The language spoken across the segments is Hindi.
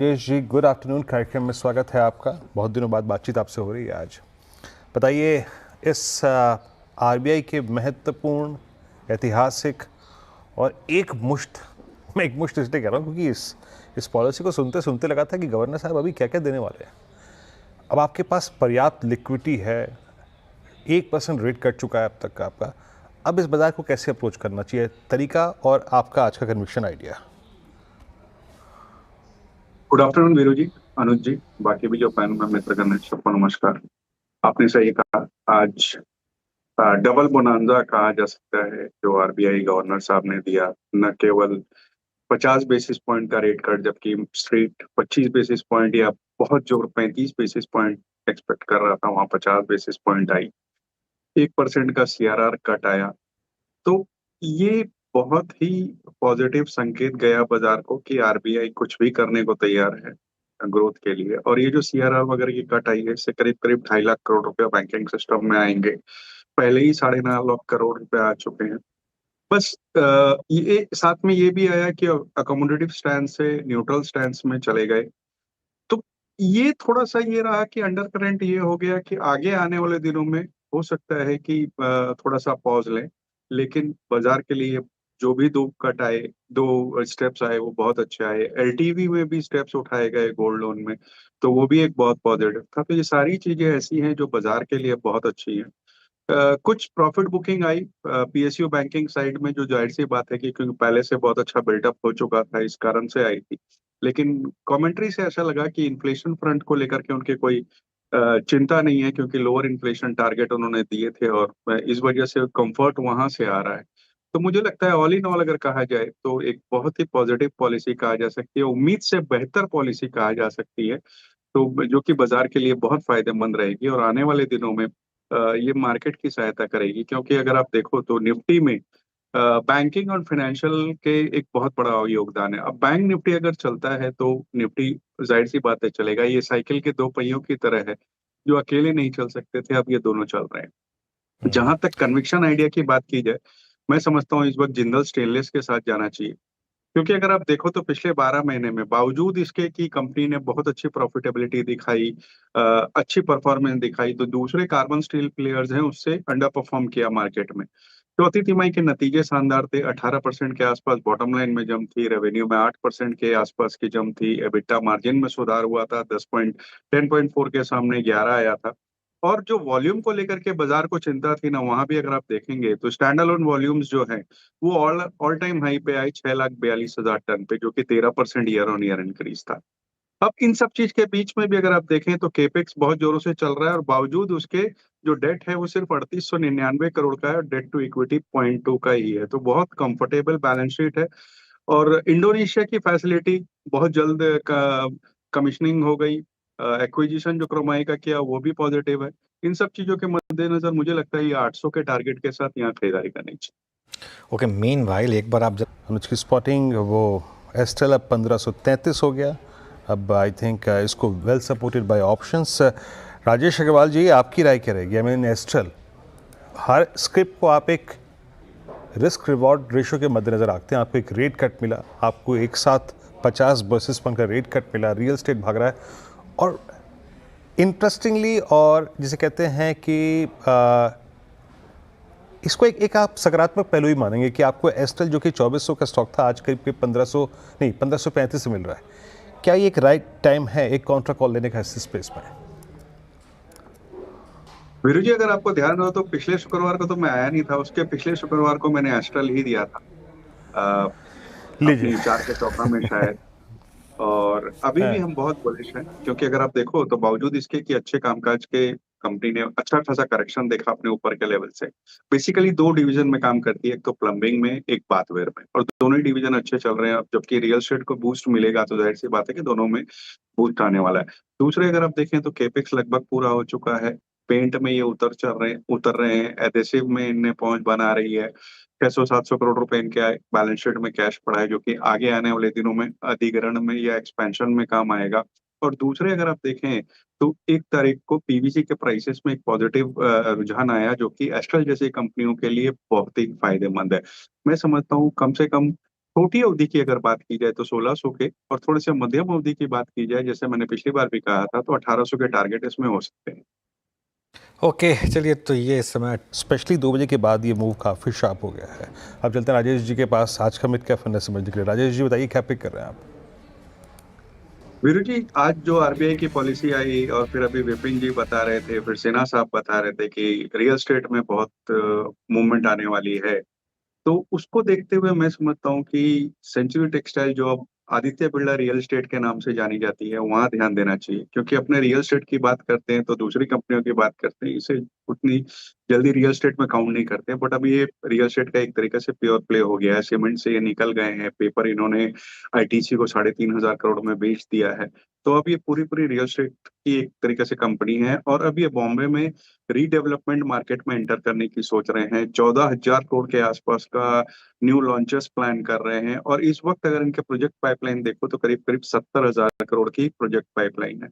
Rajesh ji, good afternoon. कार्यक्रम में स्वागत है आपका। बहुत दिनों बाद बातचीत आपसे हो रही है आज। बताइए, इस आरबीआई के महत्वपूर्ण, ऐतिहासिक और मैं एक मुश्त इसलिए कह रहा हूँ क्योंकि इस पॉलिसी को सुनते सुनते लगा था कि गवर्नर साहब अभी क्या क्या देने वाले हैं। अब आपके पास पर्याप्त लिक्विडिटी है, 1% रेट कट चुका है अब तक का आपका। अब इस बाजार को कैसे अप्रोच करना चाहिए, तरीका और आपका आज का conviction idea. Good afternoon Veeru ji, Anuj ji, बाकी भी जो पैनल में मित्रगण है सबको नमस्कार। आपने सही कहा। आज डबल बोनांजा कहा जा सकता है जो आरबीआई गवर्नर साहब ने दिया। न केवल 50 बेसिस पॉइंट का रेट कट, जबकि स्ट्रीट 25 बेसिस पॉइंट या बहुत जोर 35 बेसिस पॉइंट एक्सपेक्ट कर रहा था, वहां 50 बेसिस पॉइंट आई। 1% का सीआरआर कट आया। तो ये बहुत ही पॉजिटिव संकेत गया बाजार को कि आरबीआई कुछ भी करने को तैयार है ग्रोथ के लिए। और ये जो सीआरआर वगैरह की कट आई है, इससे करीब करीब 2.5 लाख करोड़ रुपया बैंकिंग सिस्टम में आएंगे। पहले ही 9.5 लाख करोड़ रुपए आ चुके हैं। बस ये साथ में ये भी आया कि अकोमोडेटिव स्टैंड से न्यूट्रल स्टैंड में चले गए। तो ये थोड़ा सा ये रहा कि अंडर करंट ये हो गया कि आगे आने वाले दिनों में हो सकता है कि थोड़ा सा पॉज लें। लेकिन बाजार के लिए जो भी दो कट आए, दो स्टेप्स आए, वो बहुत अच्छे आए। एलटीवी में भी स्टेप्स उठाए गए गोल्ड लोन में, तो वो भी एक बहुत पॉजिटिव था। तो ये सारी चीजें ऐसी हैं जो बाजार के लिए बहुत अच्छी हैं। कुछ प्रॉफिट बुकिंग आई पीएसयू बैंकिंग साइड में, जो जाहिर सी बात है कि क्योंकि पहले से बहुत अच्छा बिल्डअप हो चुका था, इस कारण से आई थी। लेकिन कमेंट्री से ऐसा लगा कि इन्फ्लेशन फ्रंट को लेकर के उनके कोई चिंता नहीं है, क्योंकि लोअर इन्फ्लेशन टारगेट उन्होंने दिए थे और इस वजह से कंफर्ट वहां से आ रहा है। तो मुझे लगता है ऑल इन ऑल अगर कहा जाए तो एक बहुत ही पॉजिटिव पॉलिसी कहा जा सकती है, उम्मीद से बेहतर पॉलिसी कहा जा सकती है। तो जो कि बाजार के लिए बहुत फायदेमंद रहेगी और आने वाले दिनों में ये मार्केट की सहायता करेगी। क्योंकि अगर आप देखो तो निफ्टी में बैंकिंग और फाइनेंशियल के एक बहुत बड़ा योगदान है। अब बैंक निफ्टी अगर चलता है तो निफ्टी जाहिर सी बात है चलेगा। ये साइकिल के दो पहियों की तरह है, जो अकेले नहीं चल सकते थे, अब ये दोनों चल रहे हैं। जहां तक कन्विक्शन आइडिया की बात की जाए, मैं समझता हूँ इस वक्त जिंदल स्टेनलेस के साथ जाना चाहिए। क्योंकि अगर आप देखो तो पिछले 12 महीने में बावजूद इसके कि कंपनी ने बहुत अच्छी प्रॉफिटेबिलिटी दिखाई, अच्छी परफॉर्मेंस दिखाई, तो दूसरे कार्बन स्टील प्लेयर्स हैं उससे अंडर परफॉर्म किया मार्केट में। चौथी तिमाही के नतीजे शानदार थे। 18% के आसपास बॉटम लाइन में जम थी, रेवेन्यू में 8% के आसपास की जम थी, एबिटा मार्जिन में सुधार हुआ था, 10.4 के सामने 11 आया था। और जो वॉल्यूम को लेकर के बाजार को चिंता थी ना, वहां भी अगर आप देखेंगे तो स्टैंड अलोन वॉल्यूम्स जो है वो ऑल ऑल टाइम हाई पे आई, 6,42,000 टन पे, जो कि 13% ईयर ऑन ईयर इंक्रीज था। अब इन सब चीज के बीच में भी अगर आप देखें तो केपेक्स बहुत जोरों से चल रहा है, और बावजूद उसके जो डेट है वो सिर्फ 3899 करोड़ का है, और डेट टू इक्विटी 0.2 का ही है। तो बहुत कंफर्टेबल बैलेंस शीट है। और इंडोनेशिया की फैसिलिटी बहुत जल्द कमिश्निंग हो गई। एक्विजिशन जो क्रोमाई का किया वो भी पॉजिटिव है। इन सब चीजों के मद्देनजर मुझे लगता है ये 800 के टारगेट के साथ यहाँ खरीदारी करनी चाहिए। ओके, मेन वाइल एक बार आप जब अनुज की स्पॉटिंग, वो एस्टेल अब 1533 हो गया। अब आई थिंक इसको well supported by options. Rajesh Agarwal ji, आपकी राय क्या रहेगी? आई मीन एस्ट्रल, हर स्क्रिप्ट को आप एक रिस्क रिवॉर्ड रेशो के मद्देनजर रखते हैं। आपको एक रेट कट मिला, आपको एक साथ 50 बेसिस पॉइंट का रेट कट मिला, रियल स्टेट भाग रहा है, और इंटरेस्टिंगली, और जिसे कहते हैं कि इसको एक आप सकारात्मक पहलू ही मानेंगे कि आपको एस्ट्रल जो कि 2400 का स्टॉक था, आज करीब करीब 1500 नहीं 1535 से मिल रहा है। क्या ये एक राइट टाइम है एक काउंटर कॉल लेने का इस स्पेस में? वीरू जी, अगर आपको ध्यान हो तो पिछले शुक्रवार को तो मैं आया नहीं था, उसके पिछले शुक्रवार को मैंने एस्ट्रल ही दिया था अ, लीजिए। अपनी चार के चौका में शायद। और अभी भी हम बहुत बुलिश हैं, क्योंकि अगर आप देखो तो बावजूद इसके कि अच्छे कामकाज के कंपनी ने अच्छा खासा करेक्शन देखा अपने ऊपर के लेवल से। बेसिकली दो डिवीजन में काम करती है, एक तो प्लम्बिंग में, एक बाथवेयर में, और दोनों ही डिवीजन अच्छे चल रहे हैं। अब जबकि रियल एस्टेट को बूस्ट मिलेगा तो जाहिर सी बात है कि दोनों में बूस्ट आने वाला है। दूसरे अगर आप देखें तो केपेक्स लगभग पूरा हो चुका है। पेंट में ये उतर रहे हैं, एडेसिव में इनने पहुंच बना रही है। 600-700 करोड़ रुपए इनके बैलेंस शीट में कैश पड़ा है, जो कि आगे आने वाले दिनों में अधिग्रहण में या एक्सपेंशन में काम आएगा। और दूसरे अगर आप देखें तो 1 तारीख को पीवीसी के प्राइसेस में एक पॉजिटिव रुझान आया, जो कि एस्ट्रल जैसी कंपनियों के लिए बहुत ही फायदेमंद है। मैं समझता हूँ कम से कम छोटी अवधि की अगर बात की जाए तो 1600 के, और थोड़े से मध्यम अवधि की बात की जाए, जैसे मैंने पिछली बार भी कहा था, तो 1800 के टारगेट इसमें हो सकते हैं। ओके, चलिए, तो ये इस समय स्पेशली 2 बजे के बाद ये मूव काफ़ी शार्प हो गया है। अब चलते हैं राजेश जी के पास आज का मिड कैप फंड है समझने के लिए। राजेश जी बताइए क्या पिक कर रहे हैं आप? वीरू जी, आज जो आरबीआई की पॉलिसी आई और फिर अभी विपिन जी बता रहे थे, फिर सिन्हा साहब बता रहे थे कि रियल एस्टेट में बहुत मूवमेंट आने वाली है। तो उसको देखते हुए मैं समझता हूँ कि सेंचुरी टेक्सटाइल, जो अब आदित्य बिरला रियल एस्टेट के नाम से जानी जाती है, वहां ध्यान देना चाहिए, क्योंकि अपने रियल एस्टेट की बात करते हैं तो दूसरी कंपनियों की बात करते हैं, इसे उतनी जल्दी रियल एस्टेट में काउंट नहीं करते, बट अभी ये रियल एस्टेट का एक तरीके से प्योर प्ले हो गया है। सीमेंट से ये निकल गए हैं, पेपर इन्होंने आईटीसी को 3,500 करोड़ में बेच दिया है। तो अब ये पूरी पूरी रियल एस्टेट की एक तरीके से कंपनी है, और अब ये बॉम्बे में रीडेवलपमेंट मार्केट में एंटर करने की सोच रहे हैं। 14,000 करोड़ के आसपास का न्यू लॉन्चेस प्लान कर रहे हैं, और इस वक्त अगर इनके प्रोजेक्ट पाइपलाइन देखो तो करीब करीब 70,000 करोड़ की प्रोजेक्ट पाइपलाइन है।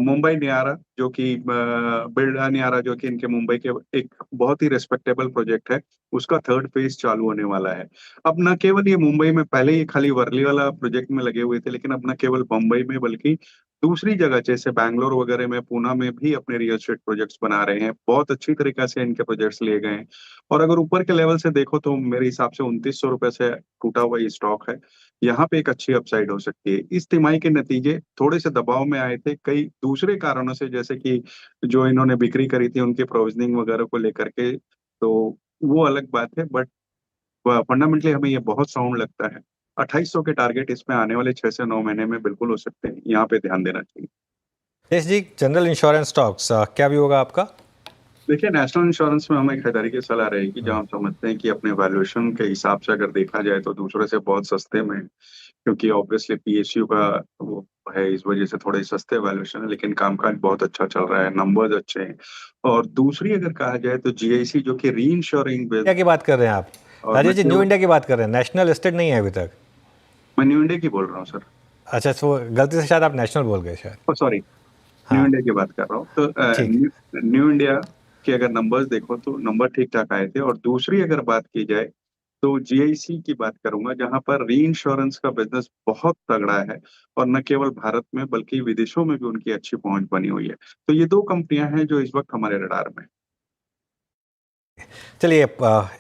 मुंबई नियारा, जो कि बिरला नियारा, जो कि इनके मुंबई के एक बहुत ही रेस्पेक्टेबल प्रोजेक्ट है, उसका थर्ड फेज चालू होने वाला है। अब न केवल ये मुंबई में, पहले ये खाली वर्ली वाला प्रोजेक्ट में लगे हुए थे, लेकिन अब न केवल मुंबई में बल्कि दूसरी जगह जैसे बैंगलोर वगैरह में, पूना में भी अपने रियल एस्टेट प्रोजेक्ट्स बना रहे हैं। बहुत अच्छी तरीके से इनके प्रोजेक्ट्स लिए गए हैं। और अगर ऊपर के लेवल से देखो तो मेरे हिसाब से 2900 रुपए से टूटा हुआ ये स्टॉक है। यहाँ पे एक अच्छी अपसाइड हो सकती है। इस तिमाही के नतीजे थोड़े से दबाव में आए थे कई दूसरे कारणों से, जैसे कि जो इन्होंने बिक्री करी थी उनकी प्रोविजनिंग वगैरह को लेकर के, तो वो अलग बात है, बट फंडामेंटली हमें ये बहुत साउंड लगता है। 2800 के टारगेट इसमें आने वाले 6 से 9 महीने में बिल्कुल हो सकते हैं, यहाँ पे ध्यान देना चाहिए। यस जी, जनरल इंश्योरेंस स्टॉक्स क्या भी होगा आपका? देखिए, नेशनल इंश्योरेंस में हमें खरीदारी की सलाह रहेगी, जहां हम समझते हैं कि अपने वैल्यूएशन के हिसाब से अगर देखा जाए तो दूसरे से बहुत सस्ते में है। क्योंकि ऑब्वियसली पीएसयू का वो है, इस वजह से थोड़े सस्ते वैल्यूएशन है, लेकिन कामकाज बहुत अच्छा चल रहा है, नंबर्स अच्छे हैं। और दूसरी अगर कहा जाए तो जीआईसी, जो कि री इंश्योरिंग क्या की बात कर रहे हैं आप? और राजेश जी, न्यू इंडिया की बात कर रहे हैं, नेशनल एस्टेट नहीं है अभी तक। मैं न्यू इंडिया की बोल रहा हूँ सर। अच्छा, तो गलती से शायद आप नेशनल बोल गए शायद। सॉरी, न्यू हाँ, इंडिया की बात कर रहा हूँ। तो ठीक। न्यू इंडिया के अगर नंबर्स देखो तो नंबर ठीक ठाक आए थे। और दूसरी अगर बात की जाए तो जीआईसी की बात करूंगा, जहां पर री इंश्योरेंस का बिजनेस बहुत तगड़ा है, और न केवल भारत में बल्कि विदेशों में भी उनकी अच्छी पहुंच बनी हुई है। तो ये दो कंपनियां हैं जो इस वक्त हमारे रडार में हैं। चलिए,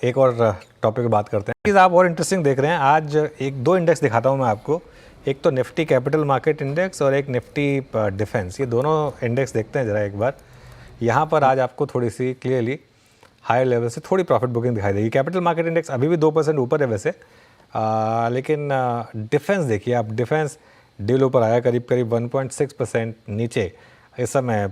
एक और टॉपिक पे बात करते हैं। चीज़ आप और इंटरेस्टिंग देख रहे हैं आज, एक दो इंडेक्स दिखाता हूँ मैं आपको। एक तो निफ्टी कैपिटल मार्केट इंडेक्स और एक निफ्टी डिफेंस, ये दोनों इंडेक्स देखते हैं ज़रा एक बार। यहाँ पर आज आपको थोड़ी सी क्लियरली हायर लेवल से थोड़ी प्रॉफिट बुकिंग दिखाई देगी। कैपिटल मार्केट इंडेक्स अभी भी 2% ऊपर है वैसे, लेकिन डिफेंस देखिए आप, डिफेंस डील ऊपर आया, करीब करीब 1.6% नीचे इस समय।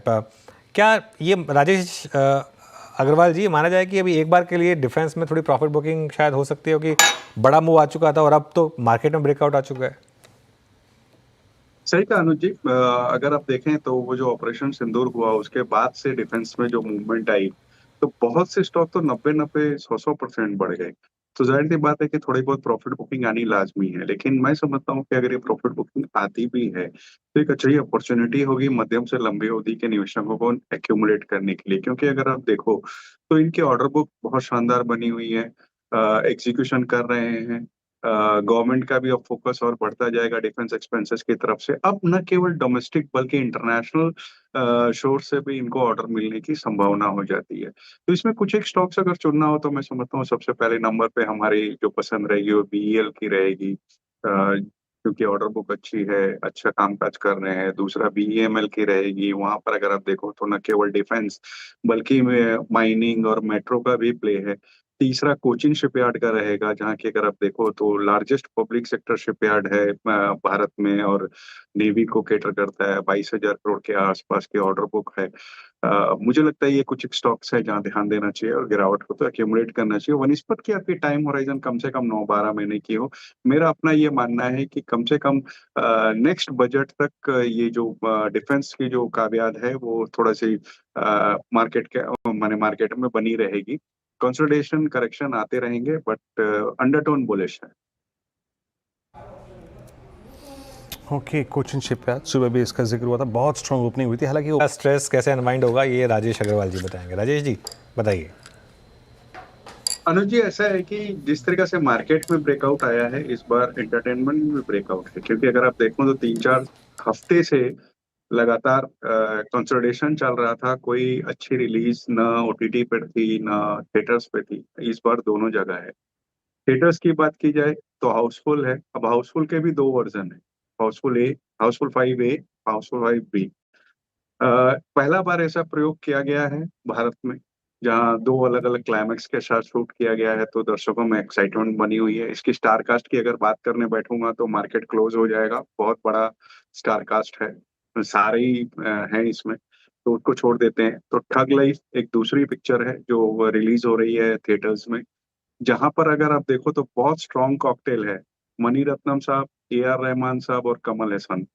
क्या ये राजेश अग्रवाल जी माना जाए कि अभी एक बार के लिए डिफेंस में थोड़ी प्रॉफिट बुकिंग शायद हो सकती है, क्योंकि बड़ा मूव आ चुका था और अब तो मार्केट में ब्रेकआउट आ चुका है? सही कहा अनुज जी। अगर आप देखें तो वो जो ऑपरेशन सिंदूर हुआ उसके बाद से डिफेंस में जो मूवमेंट आई, तो बहुत से स्टॉक तो 90-90 100% बढ़ गए। तो जाहिर सी बात है कि थोड़ी बहुत प्रॉफिट बुकिंग आनी लाजमी है, लेकिन मैं समझता हूँ कि अगर ये प्रॉफिट बुकिंग आती भी है तो एक अच्छी अपॉर्चुनिटी होगी मध्यम से लंबी अवधि के निवेशकों को एक्यूमुलेट करने के लिए। क्योंकि अगर आप देखो तो इनकी ऑर्डर बुक बहुत शानदार बनी हुई है, एग्जीक्यूशन कर रहे हैं। गवर्नमेंट का भी अब फोकस और बढ़ता जाएगा डिफेंस एक्सपेंसेस की तरफ से। अब न केवल डोमेस्टिक बल्कि इंटरनेशनल सोर्स से भी इनको ऑर्डर मिलने की संभावना हो जाती है। तो इसमें कुछ एक स्टॉक्स अगर चुनना हो तो मैं समझता हूँ सबसे पहले नंबर पे हमारी जो पसंद रहेगी वो बीईएल की रहेगी, क्योंकि ऑर्डर बुक अच्छी है, अच्छा कामकाज कर रहे हैं। दूसरा बीईएमएल की रहेगी, वहां पर अगर आप देखो तो न केवल डिफेंस बल्कि माइनिंग और मेट्रो का भी प्ले है। तीसरा कोचिन शिपयार्ड का रहेगा, जहाँ की अगर आप देखो तो लार्जेस्ट पब्लिक सेक्टर शिपयार्ड है भारत में, और नेवी को कैटर करता है। 22,000 करोड़ के आसपास की ऑर्डर बुक है। मुझे लगता है ये कुछ स्टॉक्स है जहाँ ध्यान देना चाहिए, और गिरावट को तो एक्यूमुलेट करना चाहिए। वनिस्पत की आपकी टाइम होराइजन कम से कम 9-12 महीने की हो। मेरा अपना ये मानना है कि कम से कम नेक्स्ट बजट तक ये जो डिफेंस की जो कामयाब है वो थोड़ा सी मार्केट के माने मार्केट में बनी रहेगी। कंसोलिडेशन करेक्शन आते रहेंगे, बट अंडरटोन बुलिश है। ओके, कोचिन शिपयार्ड, सुबह भी इसका जिक्र हुआ था, बहुत स्ट्रॉन्ग ओपनिंग हुई थी। हालांकि स्ट्रेस कैसे अनवाइंड होगा ये राजेश अग्रवाल जी बताएंगे। राजेश जी बताइए। अनुज जी, ऐसा है कि जिस तरीके से मार्केट में ब्रेकआउट आया है, इस बार एंटरटेनमेंट में भी ब्रेकआउट है, क्योंकि अगर आप देखो तो 3-4 हफ्ते से लगातार कंसोलिडेशन चल रहा था। कोई अच्छी रिलीज ना ओटीटी पर थी ना थिएटर्स पे थी। इस बार दोनों जगह है। थिएटर्स की बात की जाए तो हाउसफुल है। अब हाउसफुल के भी दो वर्जन है, हाउसफुल ए, हाउसफुल 5A, हाउसफुल 5B। पहला बार ऐसा प्रयोग किया गया है भारत में, जहां दो अलग अलग क्लाइमैक्स के साथ शूट किया गया है, तो दर्शकों में एक्साइटमेंट बनी हुई है। इसकी स्टार कास्ट की अगर बात करने बैठूंगा तो मार्केट क्लोज हो जाएगा। बहुत बड़ा स्टार कास्ट है, सारे ही हैं इसमें, तो उसको छोड़ देते हैं। तो ठग लाइफ एक दूसरी पिक्चर है जो रिलीज हो रही है थिएटर्स में, जहां पर अगर आप देखो तो बहुत स्ट्रॉन्ग कॉकटेल है। मनी रत्नम साहब, A R रहमान साहब और कमल हसन,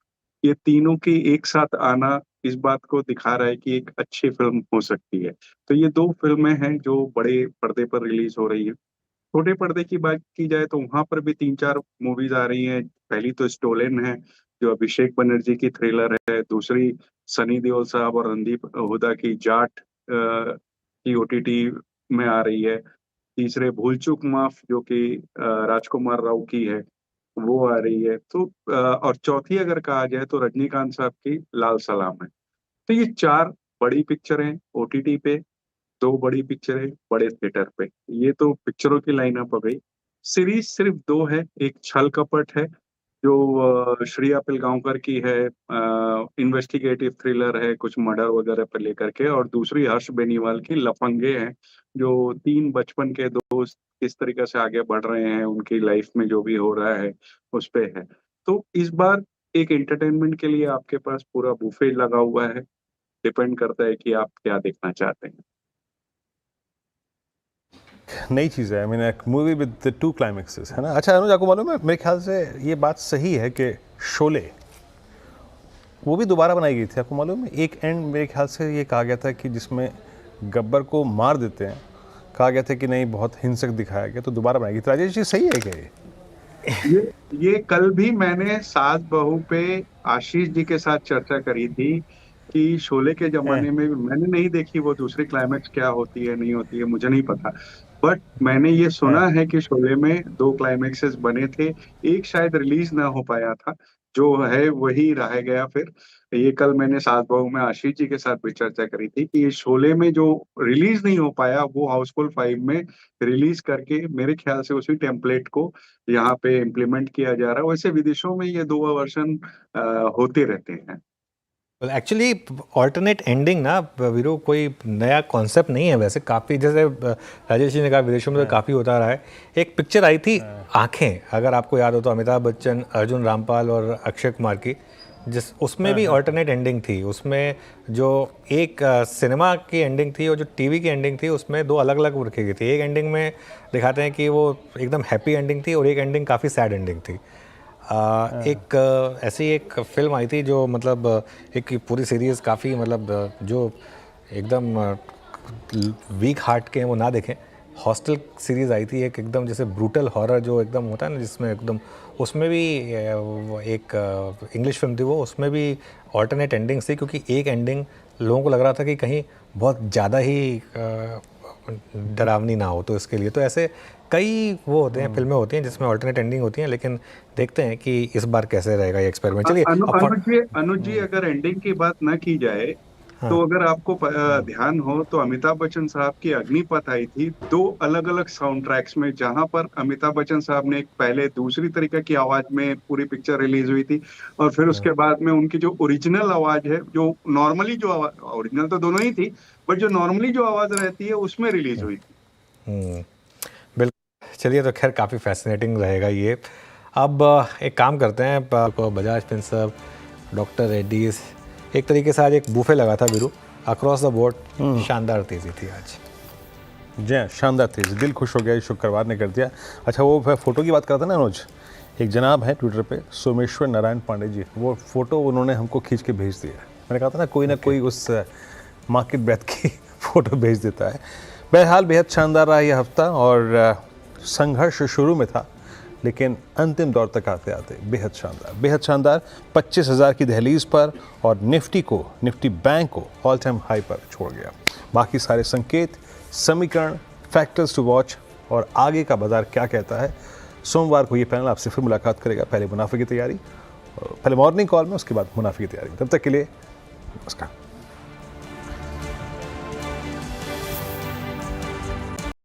ये तीनों की एक साथ आना इस बात को दिखा रहा है कि एक अच्छी फिल्म हो सकती है। तो ये दो फिल्में हैं जो बड़े पर्दे पर रिलीज हो रही है। छोटे पर्दे की बात की जाए तो वहां पर भी 3-4 मूवीज आ रही हैं। पहली तो स्टोलन है, जो अभिषेक बनर्जी की थ्रिलर है। दूसरी सनी देओल साहब और रणदीप हुड्डा की जाट की ओटीटी में आ रही है। तीसरे भूल चूक माफ, जो कि राजकुमार राव की है, वो आ रही है। तो और चौथी अगर कहा जाए तो रजनीकांत साहब की लाल सलाम है। तो ये चार बड़ी पिक्चरें ओटीटी पे, दो बड़ी पिक्चरें बड़े थिएटर पे। ये तो पिक्चरों की लाइनअप हो गई। सीरीज सिर्फ दो है। एक छल कपट है, जो श्रेया पिलगांवकर की है, इन्वेस्टिगेटिव थ्रिलर है कुछ मर्डर वगैरह पर लेकर के। और दूसरी हर्ष बेनीवाल की लफंगे है, जो तीन बचपन के दोस्त किस तरीके से आगे बढ़ रहे हैं, उनकी लाइफ में जो भी हो रहा है उस पे है। तो इस बार एक एंटरटेनमेंट के लिए आपके पास पूरा बुफे लगा हुआ है। डिपेंड करता है कि आप क्या देखना चाहते हैं। नई चीज़ है। आई मीन एक मूवी विद टू क्लाइमेक्सेस, है ना। अच्छा अनुज, आपको मालूम है, मेरे ख्याल से ये बात सही है कि शोले वो भी दोबारा बनाई गई थी। आपको मालूम है, एक एंड मेरे ख्याल से ये कहा गया था कि जिसमें गब्बर को मार देते हैं, कहा गया था कि नहीं बहुत हिंसक दिखाया गया, तो दोबारा बनाई गई थी। राजेश जी, सही है क्या ये? ये कल भी मैंने सास बहू पे आशीष जी के साथ चर्चा करी थी कि शोले के हैं। जमाने में भी मैंने नहीं देखी, वो दूसरी क्लाइमैक्स क्या होती है नहीं होती है मुझे नहीं पता। बट मैंने ये सुना हैं। है कि शोले में दो क्लाइमैक्सेस बने थे। एक शायद रिलीज ना हो पाया था, जो है वही रह गया फिर। ये कल मैंने सास बहू में आशीष जी के साथ भी चर्चा करी थी कि ये शोले में जो रिलीज नहीं हो पाया वो हाउसफुल 5 में रिलीज करके मेरे ख्याल से उसी टेम्पलेट को यहाँ पे इम्प्लीमेंट किया जा रहा है। वैसे विदेशों में ये दो वर्जन होते रहते हैं। एक्चुअली ऑल्टरनेट एंडिंग ना वीरो कोई नया कॉन्सेप्ट नहीं है। वैसे काफ़ी, जैसे राजेश जी ने कहा, विदेशों में तो काफ़ी होता रहा है। एक पिक्चर आई थी आंखें, अगर आपको याद हो तो, अमिताभ बच्चन, अर्जुन रामपाल और अक्षय कुमार की, जिस उसमें भी ऑल्टरनेट एंडिंग थी। उसमें जो एक सिनेमा की एंडिंग थी और जो टीवी की एंडिंग थी, उसमें दो अलग अलग रखी गई थी। एक एंडिंग में दिखाते हैं कि वो एकदम हैप्पी एंडिंग थी और एक एंडिंग काफ़ी सैड एंडिंग थी। एक ऐसी एक फिल्म आई थी जो मतलब एक पूरी सीरीज़ काफ़ी मतलब जो एकदम वीक हार्ट के हैं वो ना देखें। हॉस्टल सीरीज़ आई थी एक, एकदम जैसे ब्रूटल हॉरर जो एकदम होता है ना, जिसमें एकदम, उसमें भी एक इंग्लिश फिल्म थी वो, उसमें भी ऑल्टरनेट एंडिंग्स थी, क्योंकि एक एंडिंग लोगों को लग रहा था कि कहीं बहुत ज़्यादा ही डरावनी ना हो, तो इसके लिए तो ऐसे कई वो होते हैं, फिल्में होती हैं जिसमें ऑल्टरनेट एंडिंग होती हैं। लेकिन देखते हैं कि इस बार कैसे रहेगा ये एक्सपेरिमेंट। चलिए अनुज जी, अगर एंडिंग की बात ना की जाए तो हाँ अगर आपको ध्यान हो तो अमिताभ बच्चन साहब की अग्निपथ आई थी दो अलग अलग साउंड ट्रैक्स में, जहां पर अमिताभ बच्चन साहब ने एक पहले दूसरी तरीके की आवाज में पूरी पिक्चर रिलीज हुई थी, और फिर उसके बाद में उनकी जो ओरिजिनल आवाज है, जो नॉर्मली जो आवाज, ओरिजिनल तो दोनों ही थी, बट जो नॉर्मली जो आवाज रहती है उसमें रिलीज हुई थी। बिल्कुल। चलिए, तो खैर काफ़ी फैसिनेटिंग रहेगा ये। अब एक काम करते हैं, बजाज फिनसर्व, डॉक्टर रेड्डीज, एक तरीके से आज एक बूफे लगा था वीरू, अक्रॉस द बोर्ड। शानदार तेज़ी थी आज। जय, शानदार तेज़ी, दिल खुश हो गया, शुक्रवार ने कर दिया। अच्छा, वो फोटो की बात करते ना अनुज, एक जनाब है ट्विटर पे, सोमेश्वर नारायण पांडे जी, वो फोटो उन्होंने हमको खींच के भेज दिया। मैंने कहा था ना, कोई ना कोई उस मार्केट ब्रेथ की फ़ोटो भेज देता है। बहरहाल बेहद शानदार रहा यह हफ्ता, और संघर्ष शुरू में था लेकिन अंतिम दौर तक आते आते बेहद शानदार 25,000 की दहलीज पर, और निफ्टी बैंक को ऑल टाइम हाई पर छोड़ गया। बाकी सारे संकेत, समीकरण, फैक्टर्स टू वॉच और आगे का बाजार क्या कहता है। सोमवार को ये पैनल आपसे फिर मुलाकात करेगा, पहले मुनाफे की तैयारी, पहले मॉर्निंग कॉल में, उसके बाद मुनाफे की तैयारी। तब तक के लिए नमस्कार।